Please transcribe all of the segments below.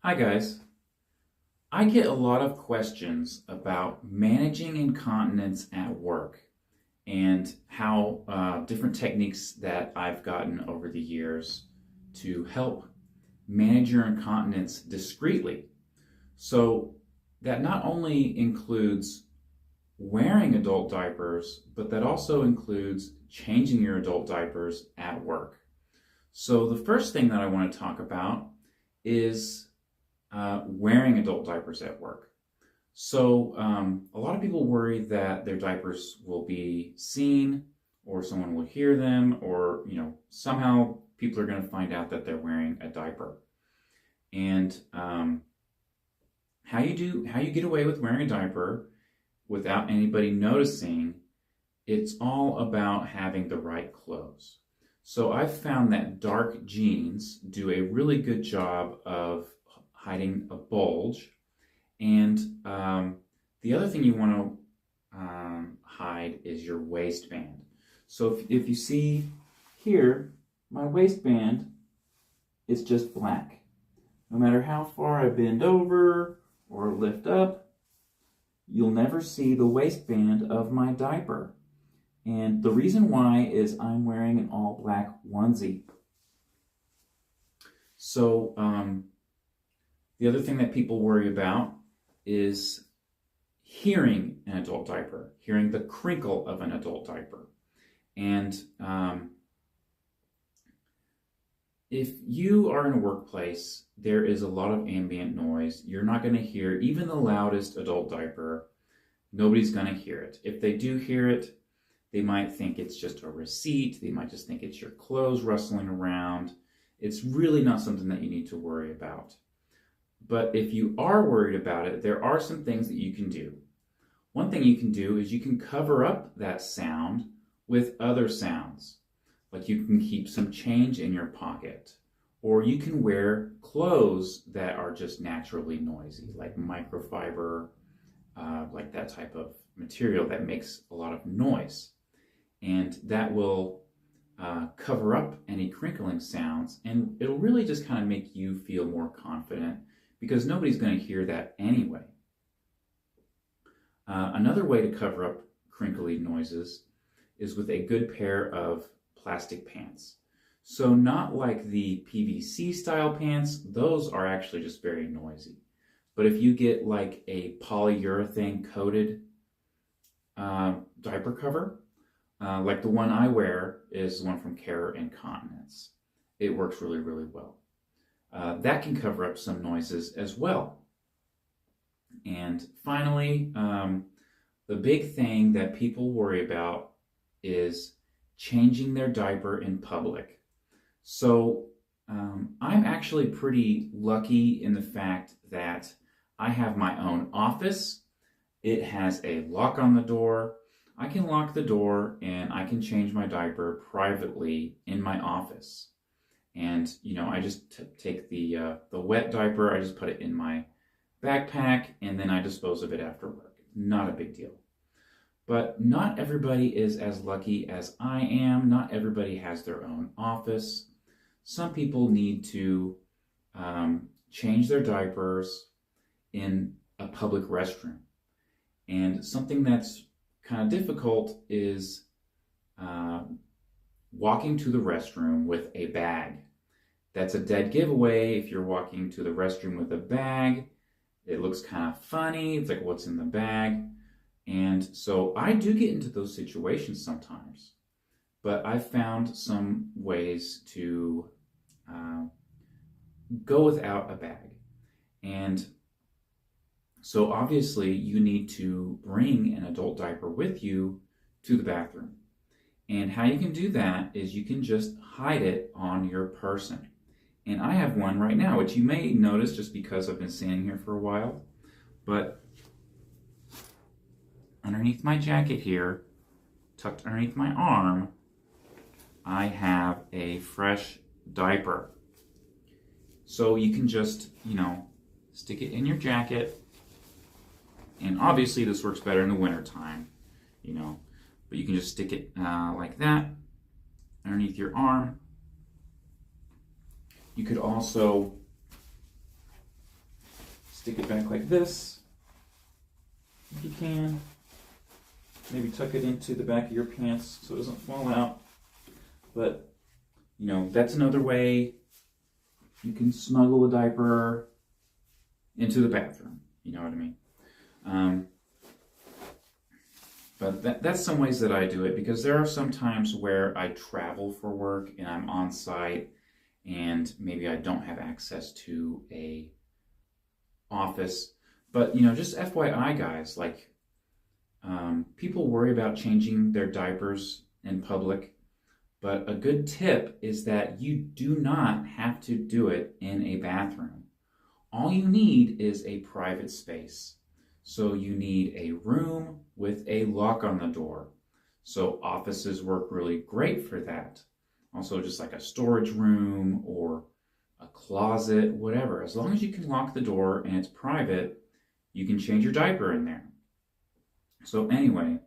Hi guys. I get a lot of questions about managing incontinence at work and how different techniques that I've gotten over the years to help manage your incontinence discreetly. So that not only includes wearing adult diapers, but that also includes changing your adult diapers at work. So the first thing that I want to talk about is wearing adult diapers at work. So a lot of people worry that their diapers will be seen or someone will hear them or, somehow people are going to find out that they're wearing a diaper. And how you get away with wearing a diaper without anybody noticing, it's all about having the right clothes. So I've found that dark jeans do a really good job of hiding a bulge. And the other thing you want to hide is your waistband. So if you see here, my waistband is just black. No matter how far I bend over or lift up, you'll never see the waistband of my diaper. And the reason why is I'm wearing an all black onesie. So the other thing that people worry about is hearing an adult diaper, hearing the crinkle of an adult diaper. And if you are in a workplace, there is a lot of ambient noise. You're not going to hear even the loudest adult diaper. Nobody's going to hear it. If they do hear it, they might think it's just a receipt. They might just think it's your clothes rustling around. It's really not something that you need to worry about. But if you are worried about it, there are some things that you can do. One thing you can do is you can cover up that sound with other sounds. Like you can keep some change in your pocket. Or you can wear clothes that are just naturally noisy, like microfiber, like that type of material that makes a lot of noise. And that will cover up any crinkling sounds, and it'll really just kind of make you feel more confident because nobody's going to hear that anyway. Another way to cover up crinkly noises is with a good pair of plastic pants. So not like the PVC style pants, those are actually just very noisy. But if you get like a polyurethane coated diaper cover, like the one I wear is one from Incontinence. It works really, really well. That can cover up some noises as well. And finally, the big thing that people worry about is changing their diaper in public. So I'm actually pretty lucky in the fact that I have my own office. It has a lock on the door. I can lock the door and I can change my diaper privately in my office. And, I just take the wet diaper, I just put it in my backpack, and then I dispose of it after work. Not a big deal. But not everybody is as lucky as I am. Not everybody has their own office. Some people need to change their diapers in a public restroom. And something that's kind of difficult is walking to the restroom with a bag. That's a dead giveaway if you're walking to the restroom with a bag. It looks kind of funny. It's like, what's in the bag? And so I do get into those situations sometimes. But I've found some ways to go without a bag. And so obviously you need to bring an adult diaper with you to the bathroom. And how you can do that is you can just hide it on your person. And I have one right now, which you may notice just because I've been standing here for a while. But underneath my jacket here, tucked underneath my arm, I have a fresh diaper. So you can just, stick it in your jacket. And obviously this works better in the wintertime, but you can just stick it like that underneath your arm. You could also stick it back like this, if you can. Maybe tuck it into the back of your pants so it doesn't fall out. But, you know, that's another way you can smuggle a diaper into the bathroom. You know what I mean? But that's some ways that I do it, because there are some times where I travel for work and I'm on site and maybe I don't have access to a office. But, you know, just FYI, guys, like, people worry about changing their diapers in public, but a good tip is that you do not have to do it in a bathroom. All you need is a private space. So you need a room with a lock on the door. So offices work really great for that. Also, just like a storage room or a closet, whatever. As long as you can lock the door and it's private, you can change your diaper in there. So anyway,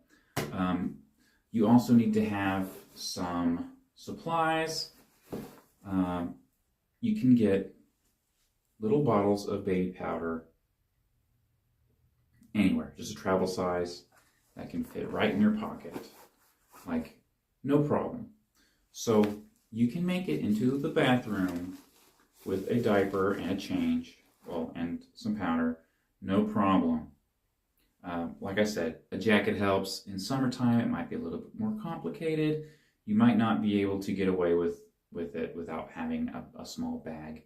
you also need to have some supplies. You can get little bottles of baby powder anywhere, just a travel size that can fit right in your pocket, like no problem. So you can make it into the bathroom with a diaper and a change, well, and some powder, no problem. Like I said, a jacket helps. In summertime, it might be a little bit more complicated. You might not be able to get away with it without having a small bag.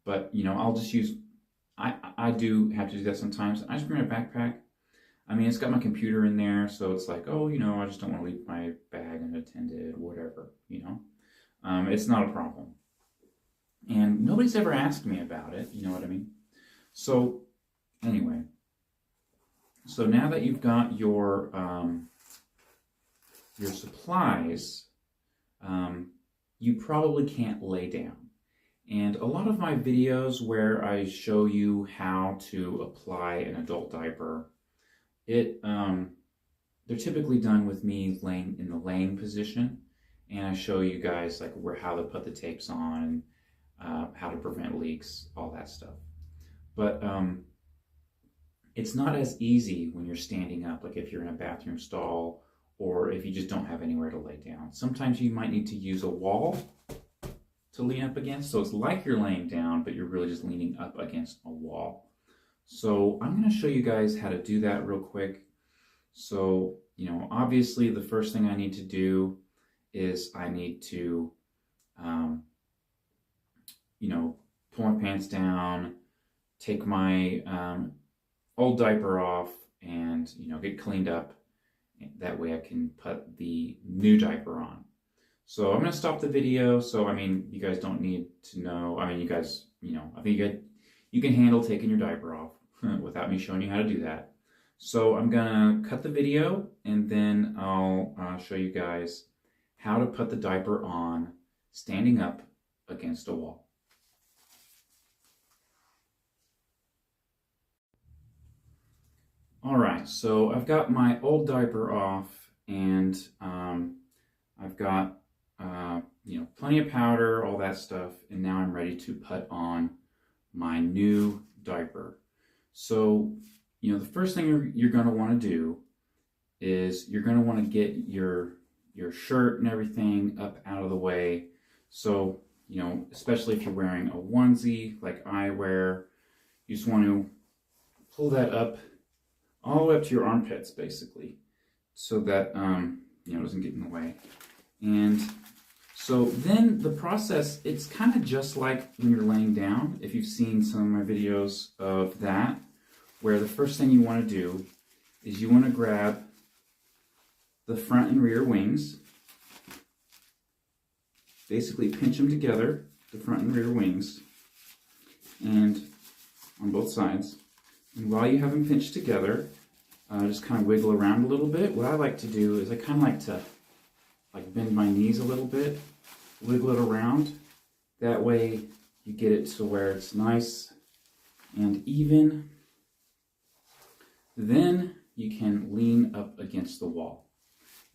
But, you know, I'll just use, I do have to do that sometimes. I just bring a backpack. I mean, it's got my computer in there, so it's like, oh, you know, I just don't want to leave my bag unattended, whatever, you know. It's not a problem. And nobody's ever asked me about it, you know what I mean? So, anyway. So now that you've got your supplies, you probably can't lay down. And a lot of my videos where I show you how to apply an adult diaper, they're typically done with me laying in the laying position, and I show you guys like how to put the tapes on, how to prevent leaks, all that stuff. But it's not as easy when you're standing up, like if you're in a bathroom stall or if you just don't have anywhere to lay down. Sometimes you might need to use a wall to lean up against. So it's like you're laying down, but you're really just leaning up against a wall. So I'm going to show you guys how to do that real quick. So, you know, obviously the first thing I need to do is I need to, you know, pull my pants down, take my old diaper off, and, you know, get cleaned up. That way I can put the new diaper on. So I'm going to stop the video. So, I mean, you guys don't need to know. I mean, you guys, you know, I think you can handle taking your diaper off without me showing you how to do that. So I'm going to cut the video, and then I'll show you guys how to put the diaper on standing up against a wall. All right, so I've got my old diaper off, and I've got you know, plenty of powder, all that stuff, and now I'm ready to put on my new diaper. So, you know, the first thing you're going to want to do is you're going to want to get your shirt and everything up out of the way. So, you know, especially if you're wearing a onesie like I wear, you just want to pull that up all the way up to your armpits, basically, so that, you know, it doesn't get in the way. And so then the process, it's kind of just like when you're laying down, if you've seen some of my videos of that, where the first thing you want to do is you want to grab the front and rear wings, basically pinch them together, the front and rear wings, and on both sides. And while you have them pinched together, just kind of wiggle around a little bit. What I like to do is I kind of like to bend my knees a little bit, wiggle it around. That way you get it to where it's nice and even. Then you can lean up against the wall.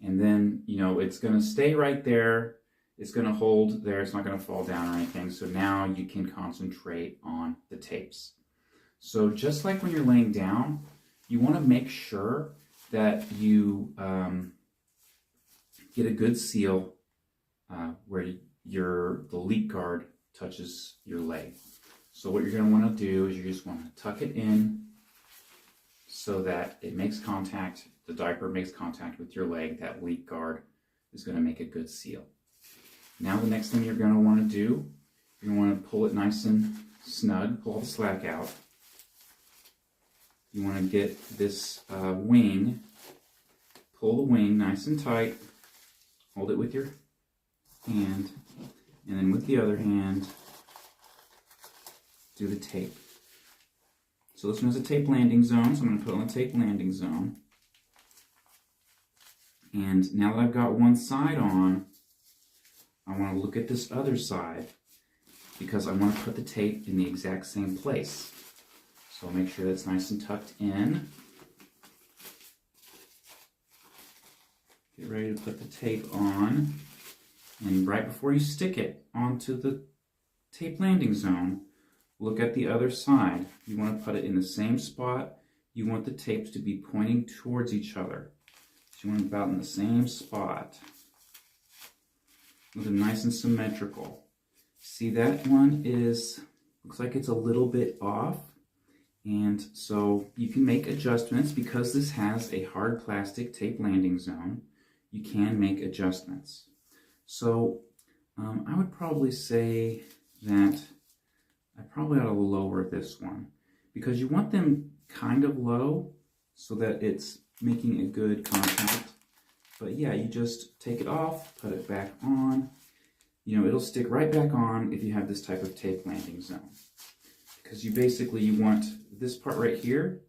And then, you know, it's going to stay right there. It's going to hold there. It's not going to fall down or anything. So now you can concentrate on the tapes. So just like when you're laying down, you want to make sure that you get a good seal where the leak guard touches your leg. So what you're going to want to do is you just want to tuck it in so that it makes contact, the diaper makes contact with your leg. That leak guard is going to make a good seal. Now the next thing you're going to want to do, you're going to want to pull it nice and snug, pull all the slack out. You want to get this wing, pull the wing nice and tight, hold it with your hand, and then with the other hand, do the tape. So this one has a tape landing zone, so I'm going to put it on the tape landing zone. And now that I've got one side on, I want to look at this other side because I want to put the tape in the exact same place. So make sure that's nice and tucked in. Get ready to put the tape on. And right before you stick it onto the tape landing zone, look at the other side. You want to put it in the same spot. You want the tapes to be pointing towards each other. So you want it about in the same spot. With them nice and symmetrical. See, that one looks like it's a little bit off. And so you can make adjustments because this has a hard plastic tape landing zone. You can make adjustments. So I would probably say that I probably ought to lower this one because you want them kind of low so that it's making a good contact. But yeah, you just take it off, put it back on. You know, it'll stick right back on if you have this type of tape landing zone. Because you want this part right here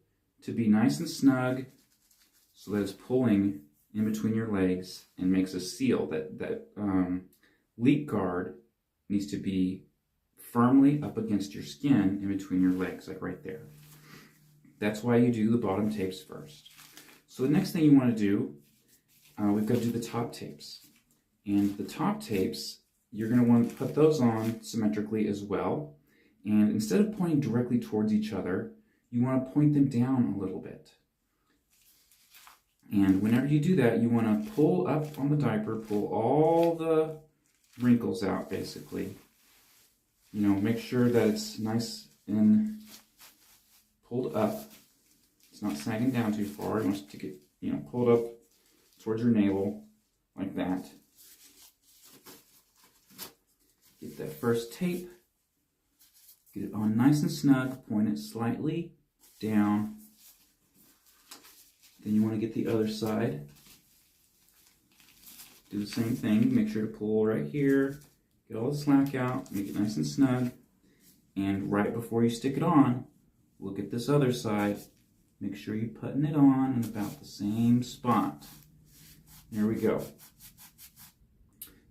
to be nice and snug so that it's pulling in between your legs and makes a seal. That leak guard needs to be firmly up against your skin in between your legs, like right there. That's why you do the bottom tapes first. So the next thing you want to do, we've got to do the top tapes. And the top tapes, you're going to want to put those on symmetrically as well. And instead of pointing directly towards each other, you want to point them down a little bit. And whenever you do that, you want to pull up on the diaper, pull all the wrinkles out, basically. You know, make sure that it's nice and pulled up. It's not sagging down too far. You want to get, pulled up towards your navel, like that. Get that first tape. Get it on nice and snug, point it slightly down. Then you want to get the other side. Do the same thing, make sure to pull right here, get all the slack out, make it nice and snug. And right before you stick it on, look at this other side. Make sure you're putting it on in about the same spot. There we go.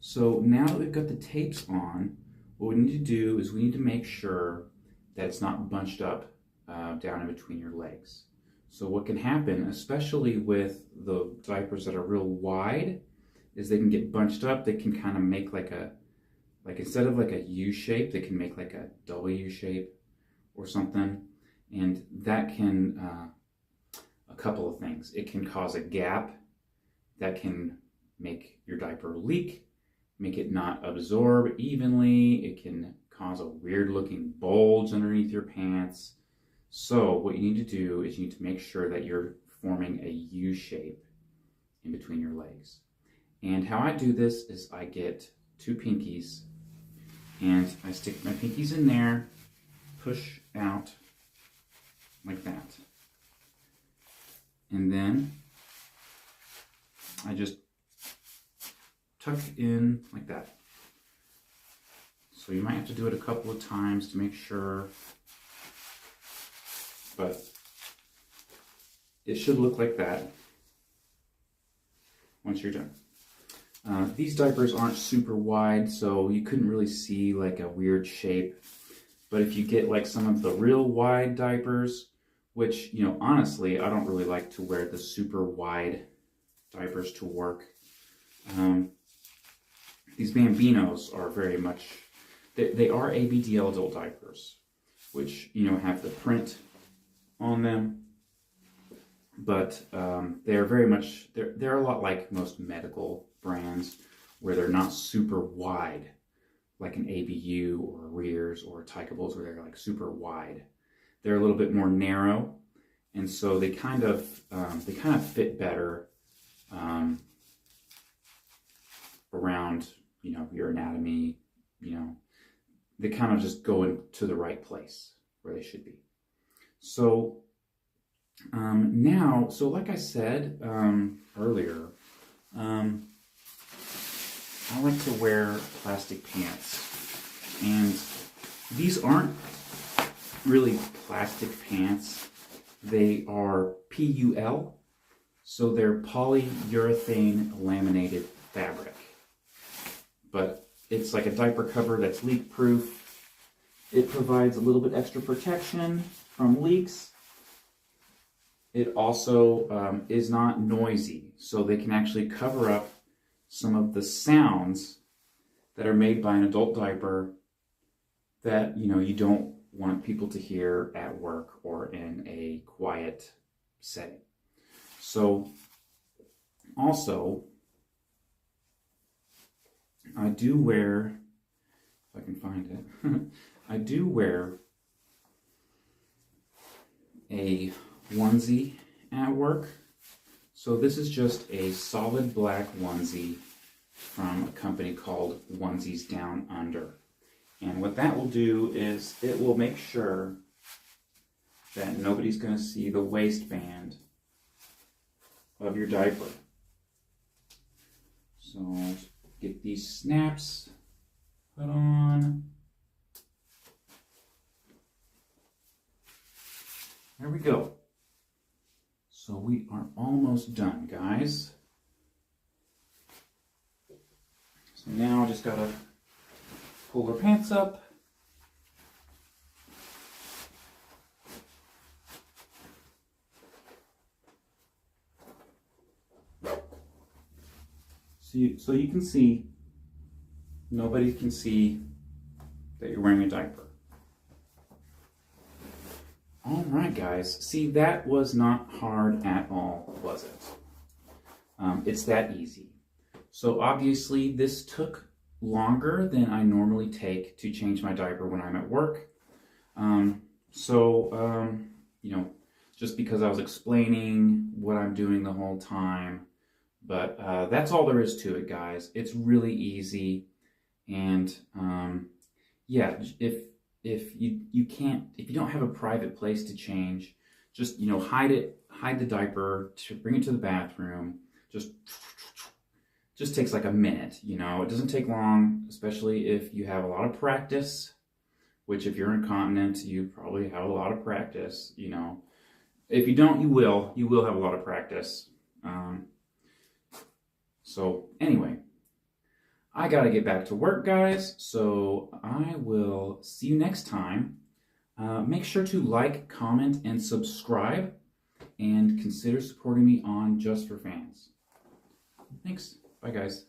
So now that we've got the tapes on, what we need to do is we need to make sure that it's not bunched up down in between your legs. So what can happen, especially with the diapers that are real wide, is they can get bunched up. They can kind of make instead of like a U shape, they can make like a W shape or something. And that can, a couple of things. It can cause a gap that can make your diaper leak, make it not absorb evenly. It can cause a weird looking bulge underneath your pants. So what you need to do is you need to make sure that you're forming a U shape in between your legs. And how I do this is I get two pinkies and I stick my pinkies in there, push out like that. And then I just tuck in like that. So you might have to do it a couple of times to make sure, but it should look like that once you're done. These diapers aren't super wide, so you couldn't really see like a weird shape. But if you get like some of the real wide diapers, which, honestly, I don't really like to wear the super wide diapers to work. These Bambinos are very much, they are ABDL adult diapers, which, have the print on them, but they're very much, they're a lot like most medical brands, where they're not super wide, like an ABU or a Rears or a Tykables, where they're like super wide. They're a little bit more narrow, and so they kind of fit better around, you know, your anatomy. You know, they kind of just go into the right place where they should be. So now, so like I said earlier, I like to wear plastic pants, and these aren't really plastic pants. They are PUL, so they're polyurethane laminated fabric. But it's like a diaper cover that's leak proof. It provides a little bit extra protection from leaks. It also is not noisy, so they can actually cover up some of the sounds that are made by an adult diaper that, you know, you don't want people to hear at work or in a quiet setting. So also, I do wear, if I can find it, I do wear a onesie at work. So this is just a solid black onesie from a company called Onesies Down Under. And what that will do is it will make sure that nobody's going to see the waistband of your diaper. So get these snaps put on. There we go. So we are almost done, guys. So now I just gotta pull our pants up. So you can see, nobody can see that you're wearing a diaper. All right, guys. See, that was not hard at all, was it? It's that easy. So obviously, this took longer than I normally take to change my diaper when I'm at work. You know, just because I was explaining what I'm doing the whole time. But that's all there is to it, guys. It's really easy. And yeah, if you don't have a private place to change, just, you know, hide the diaper, to bring it to the bathroom. Just takes like a minute, you know. It doesn't take long, especially if you have a lot of practice, which if you're incontinent, you probably have a lot of practice, you know. If you don't, you will have a lot of practice. So anyway, I gotta get back to work, guys, so I will see you next time. Make sure to like, comment, and subscribe, and consider supporting me on Just for Fans. Thanks. Bye, guys.